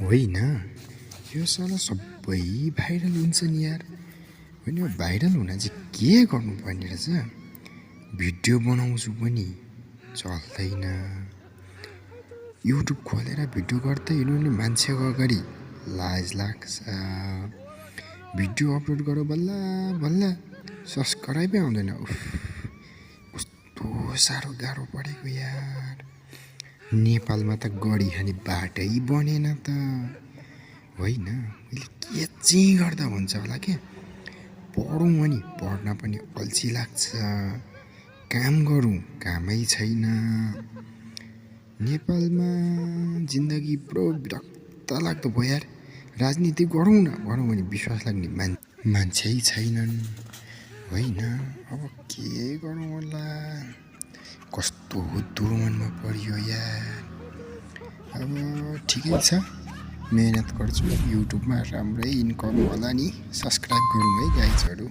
होइन यो साला सबै भाइरल हुन्छ नि यार। होइन भाइरल हुन चाहिँ के गर्नुपर्ने रहेछ। भिडियो बनाउँछु पनि चल्दैन। युट्युब खोलेर भिडियो गर्दै हिँड्नु नि मान्छेको अगाडि लाज लाग्छ। भिडियो अपलोड गर बल्ल बल्ल सब्सक्राइबै आउँदैन। उफ कस्तो साह्रो गाह्रो परेको यार। नेपालमा त गडी खाने बाटै बनेन त। होइन मैले के चाहिँ गर्दा हुन्छ होला के। पढौँ अनि पढ्न पनि अल्छी लाग्छ। काम गरौँ कामै छैन। नेपालमा जिन्दगी पुरो विरक्त लाग्दो भयो यार। राजनीति गरौँ न गरौँ भने विश्वास लाग्ने मान्छे छैनन्। होइन अब के गरौँ होला। कस्तो दुर्मनमा परियो यार। अब ठिकै छ मेहनत गर्छु युट्युबमा राम्रै इन्कम होला नि। सब्सक्राइब गरौँ है गाइजहरू।